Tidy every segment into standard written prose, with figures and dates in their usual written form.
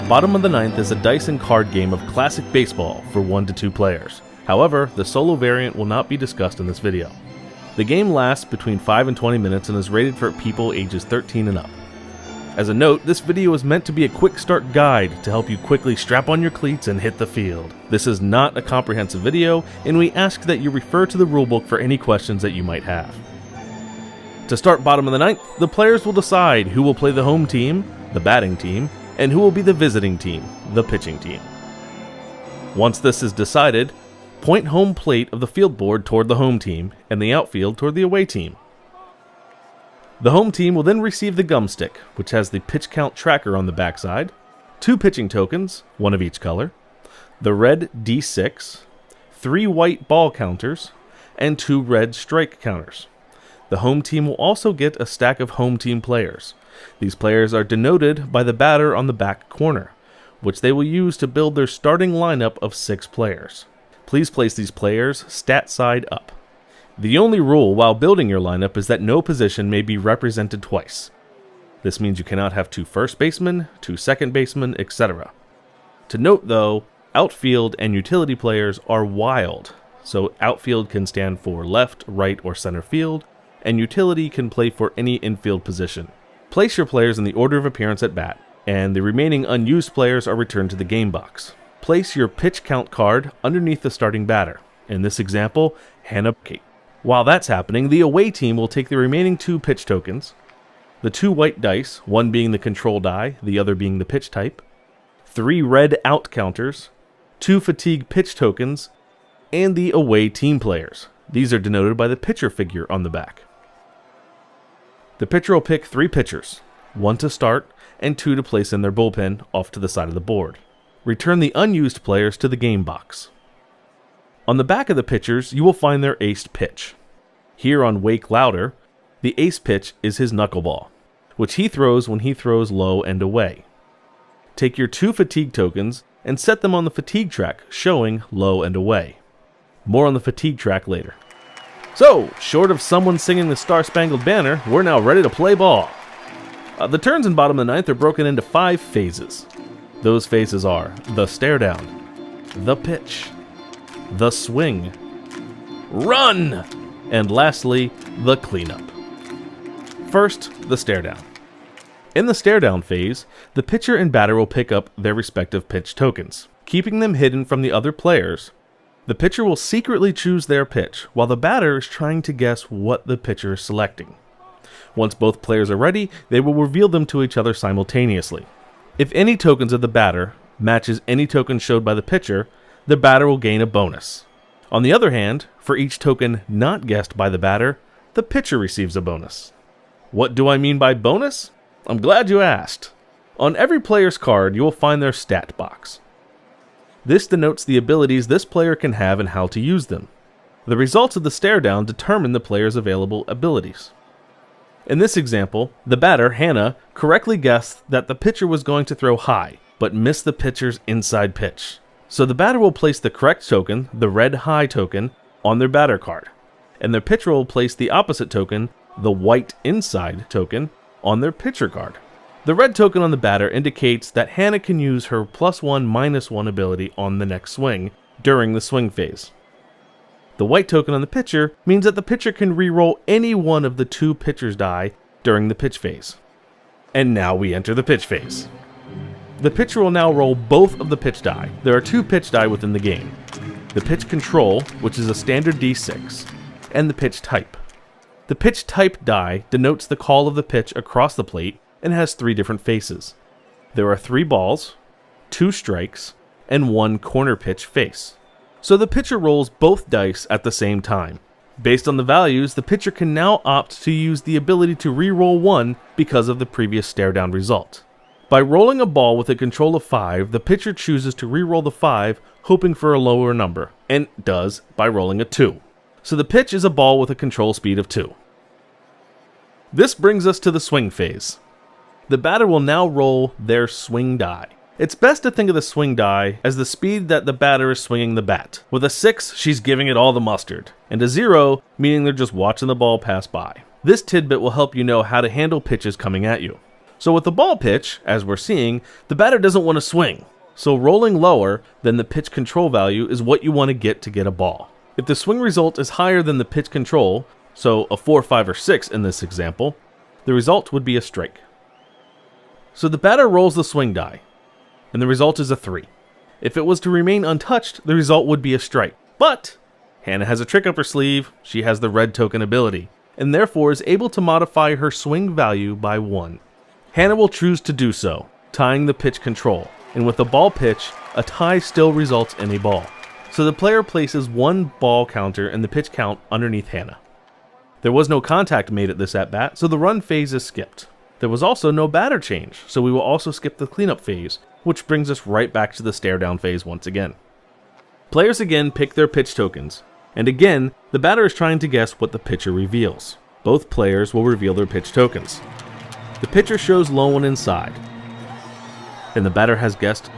Bottom of the Ninth is a dice and card game of classic baseball for 1 to 2 players. However, the solo variant will not be discussed in this video. The game lasts between 5 and 20 minutes and is rated for people ages 13 and up. As a note, this video is meant to be a quick start guide to help you quickly strap on your cleats and hit the field. This is not a comprehensive video, and we ask that you refer to the rulebook for any questions that you might have. To start bottom of the ninth, the players will decide who will play the home team, the batting team, and who will be the visiting team, the pitching team. Once this is decided, point home plate of the field board toward the home team and the outfield toward the away team. The home team will then receive the gum stick, which has the pitch count tracker on the backside, 2 pitching tokens, 1 of each color, the red D6, 3 white ball counters, and 2 red strike counters. The home team will also get a stack of home team players. These players are denoted by the batter on the back corner, which they will use to build their starting lineup of 6 players. Please place these players stat side up. The only rule while building your lineup is that no position may be represented twice. This means you cannot have 2 first basemen, 2 second basemen, etc. To note though, outfield and utility players are wild, so outfield can stand for left, right, or center field, and utility can play for any infield position. Place your players in the order of appearance at bat, and the remaining unused players are returned to the game box. Place your pitch count card underneath the starting batter, in this example, Hannah Kate. While that's happening, the away team will take the remaining 2 pitch tokens, the 2 white dice, one being the control die, the other being the pitch type, 3 red out counters, 2 fatigue pitch tokens, and the away team players. These are denoted by the pitcher figure on the back. The pitcher will pick 3 pitchers, 1 to start and 2 to place in their bullpen off to the side of the board. Return the unused players to the game box. On the back of the pitchers, you will find their aced pitch. Here on Wake Louder, the ace pitch is his knuckleball, which he throws when he throws low and away. Take your 2 fatigue tokens and set them on the fatigue track showing low and away. More on the fatigue track later. So, short of someone singing the Star-Spangled Banner, we're now ready to play ball. The turns in bottom of the ninth are broken into 5 phases. Those phases are the stare down, the pitch, the swing, run, and lastly, the cleanup. First, the stare down. In the stare down phase, the pitcher and batter will pick up their respective pitch tokens, keeping them hidden from the other players. The pitcher will secretly choose their pitch, while the batter is trying to guess what the pitcher is selecting. Once both players are ready, they will reveal them to each other simultaneously. If any tokens of the batter matches any token showed by the pitcher, the batter will gain a bonus. On the other hand, for each token not guessed by the batter, the pitcher receives a bonus. What do I mean by bonus? I'm glad you asked. On every player's card, you will find their stat box. This denotes the abilities this player can have and how to use them. The results of the stare down determine the player's available abilities. In this example, the batter, Hannah, correctly guessed that the pitcher was going to throw high, but missed the pitcher's inside pitch. So the batter will place the correct token, the red high token, on their batter card, and their pitcher will place the opposite token, the white inside token, on their pitcher card. The red token on the batter indicates that Hannah can use her +1/-1 ability on the next swing during the swing phase. The white token on the pitcher means that the pitcher can re-roll any one of the 2 pitcher's die during the pitch phase. And now we enter the pitch phase. The pitcher will now roll both of the pitch die. There are 2 pitch die within the game. The pitch control, which is a standard D6, and the pitch type. The pitch type die denotes the call of the pitch across the plate and has 3 different faces. There are 3 balls, 2 strikes, and 1 corner pitch face. So the pitcher rolls both dice at the same time. Based on the values, the pitcher can now opt to use the ability to re-roll 1 because of the previous stare down result. By rolling a ball with a control of 5, the pitcher chooses to re-roll the 5, hoping for a lower number, and does by rolling a 2. So the pitch is a ball with a control speed of 2. This brings us to the swing phase. The batter will now roll their swing die. It's best to think of the swing die as the speed that the batter is swinging the bat. With a 6, she's giving it all the mustard, and a 0, meaning they're just watching the ball pass by. This tidbit will help you know how to handle pitches coming at you. So with the ball pitch, as we're seeing, the batter doesn't want to swing. So rolling lower than the pitch control value is what you want to get a ball. If the swing result is higher than the pitch control, so a 4, 5, or 6 in this example, the result would be a strike. So the batter rolls the swing die, and the result is a 3. If it was to remain untouched, the result would be a strike. But Hannah has a trick up her sleeve. She has the red token ability, and therefore is able to modify her swing value by 1. Hannah will choose to do so, tying the pitch control, and with the ball pitch, a tie still results in a ball. So the player places 1 ball counter in the pitch count underneath Hannah. There was no contact made at this at-bat, so the run phase is skipped. There was also no batter change, so we will also skip the cleanup phase, which brings us right back to the stare down phase once again. Players again pick their pitch tokens, and again, the batter is trying to guess what the pitcher reveals. Both players will reveal their pitch tokens. The pitcher shows low and inside, and the batter has guessed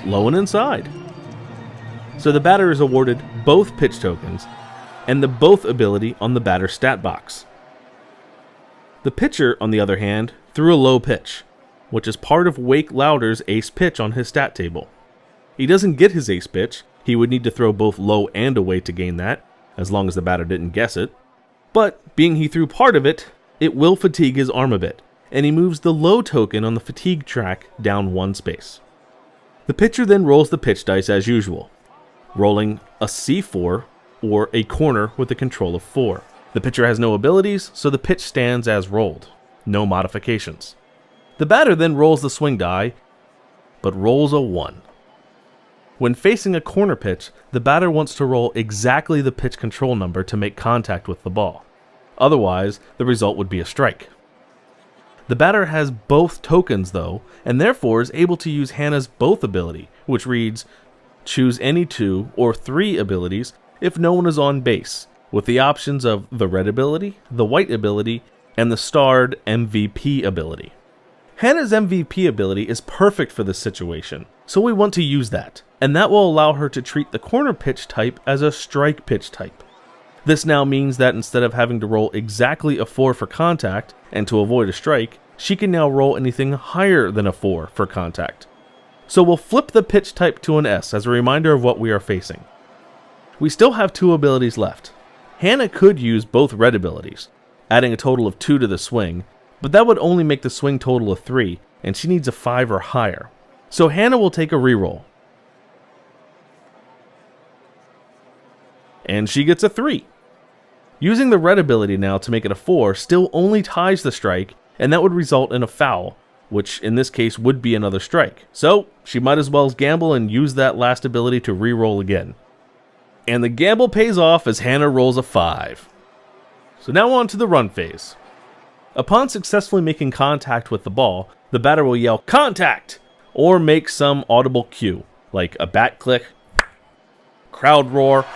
low and inside. So the batter is awarded both pitch tokens and the both ability on the batter's stat box. The pitcher, on the other hand, threw a low pitch, which is part of Wake Louder's ace pitch on his stat table. He doesn't get his ace pitch. He would need to throw both low and away to gain that, as long as the batter didn't guess it. But, being he threw part of it, it will fatigue his arm a bit, and he moves the low token on the fatigue track down 1 space. The pitcher then rolls the pitch dice as usual, rolling a C4 or a corner with a control of 4. The pitcher has no abilities, so the pitch stands as rolled. No modifications. The batter then rolls the swing die, but rolls a 1. When facing a corner pitch, the batter wants to roll exactly the pitch control number to make contact with the ball. Otherwise, the result would be a strike. The batter has both tokens though, and therefore is able to use Hannah's both ability, which reads, choose any 2 or 3 abilities if no one is on base, with the options of the red ability, the white ability, and the starred MVP ability. Hannah's MVP ability is perfect for this situation, so we want to use that, and that will allow her to treat the corner pitch type as a strike pitch type. This now means that instead of having to roll exactly a 4 for contact and to avoid a strike, she can now roll anything higher than a 4 for contact. So we'll flip the pitch type to an S as a reminder of what we are facing. We still have 2 abilities left. Hannah could use both red abilities, adding a total of 2 to the swing, but that would only make the swing total of 3, and she needs a 5 or higher. So Hannah will take a reroll. And she gets a 3. Using the red ability now to make it a 4 still only ties the strike, and that would result in a foul, which in this case would be another strike. So she might as well gamble and use that last ability to reroll again. And the gamble pays off as Hannah rolls a 5. So now on to the run phase. Upon successfully making contact with the ball, the batter will yell "Contact!" or make some audible cue, like a bat click, crowd roar,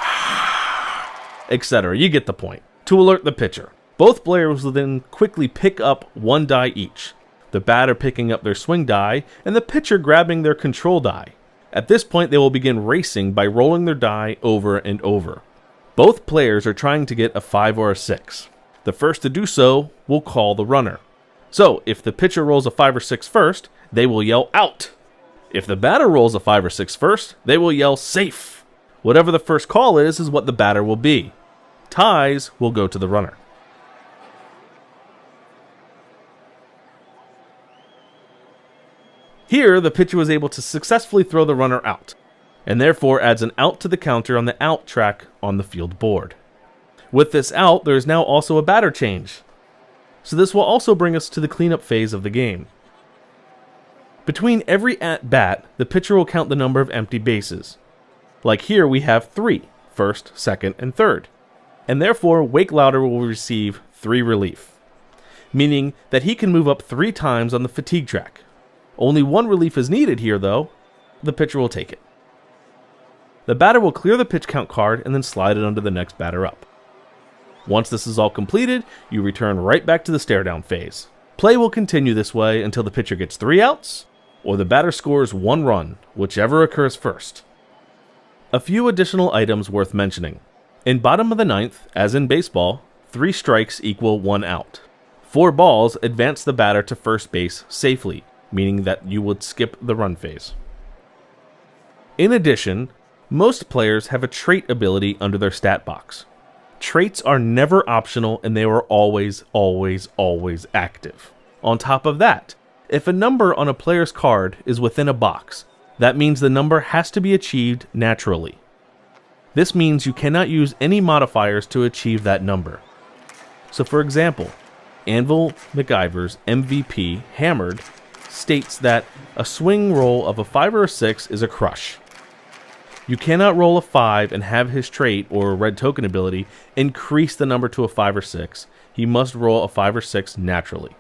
etc. You get the point, to alert the pitcher. Both players will then quickly pick up 1 die each, the batter picking up their swing die and the pitcher grabbing their control die. At this point, they will begin racing by rolling their die over and over. Both players are trying to get a 5 or a 6. The first to do so will call the runner. So, if the pitcher rolls a 5 or 6 first, they will yell "out." If the batter rolls a 5 or 6 first, they will yell "safe." Whatever the first call is what the batter will be. Ties will go to the runner. Here, the pitcher was able to successfully throw the runner out, and therefore adds an out to the counter on the out track on the field board. With this out, there is now also a batter change, so this will also bring us to the cleanup phase of the game. Between every at-bat, the pitcher will count the number of empty bases. Like here, we have 3, first, second, and third, and therefore Wake Louder will receive 3 relief, meaning that he can move up 3 times on the fatigue track. Only 1 relief is needed here though. The pitcher will take it. The batter will clear the pitch count card and then slide it under the next batter up. Once this is all completed, you return right back to the stare down phase. Play will continue this way until the pitcher gets 3 outs, or the batter scores 1 run, whichever occurs first. A few additional items worth mentioning. In bottom of the 9th, as in baseball, 3 strikes equal 1 out. 4 balls advance the batter to first base safely, meaning that you would skip the run phase. In addition, most players have a trait ability under their stat box. Traits are never optional and they are always active. On top of that, if a number on a player's card is within a box, that means the number has to be achieved naturally. This means you cannot use any modifiers to achieve that number. So for example, Anvil McIver's MVP, Hammered, states that a swing roll of a 5 or a 6 is a crush. You cannot roll a 5 and have his trait or red token ability increase the number to a 5 or 6. He must roll a 5 or 6 naturally.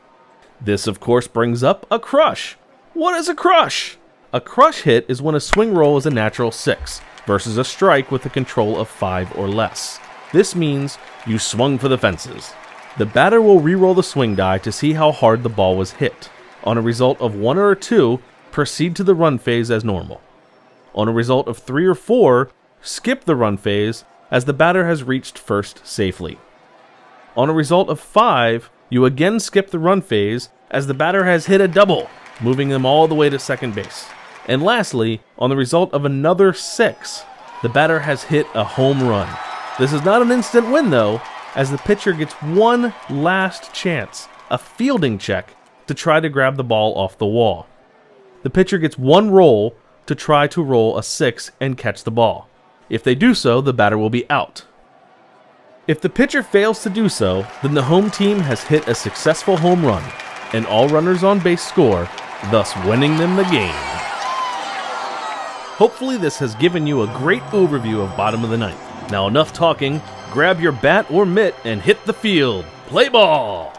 This of course brings up a crush. What is a crush? A crush hit is when a swing roll is a natural 6 versus a strike with a control of 5 or less. This means you swung for the fences. The batter will re-roll the swing die to see how hard the ball was hit. On a result of 1 or a 2, proceed to the run phase as normal. On a result of 3 or 4, skip the run phase as the batter has reached first safely. On a result of 5, you again skip the run phase as the batter has hit a double, moving them all the way to second base. And lastly, on the result of another 6, the batter has hit a home run. This is not an instant win though, as the pitcher gets one last chance, a fielding check, to try to grab the ball off the wall. The pitcher gets one roll to try to roll a 6 and catch the ball. If they do so, the batter will be out. If the pitcher fails to do so, then the home team has hit a successful home run, and all runners on base score, thus winning them the game. Hopefully this has given you a great overview of Bottom of the Ninth. Now enough talking, grab your bat or mitt and hit the field. Play ball!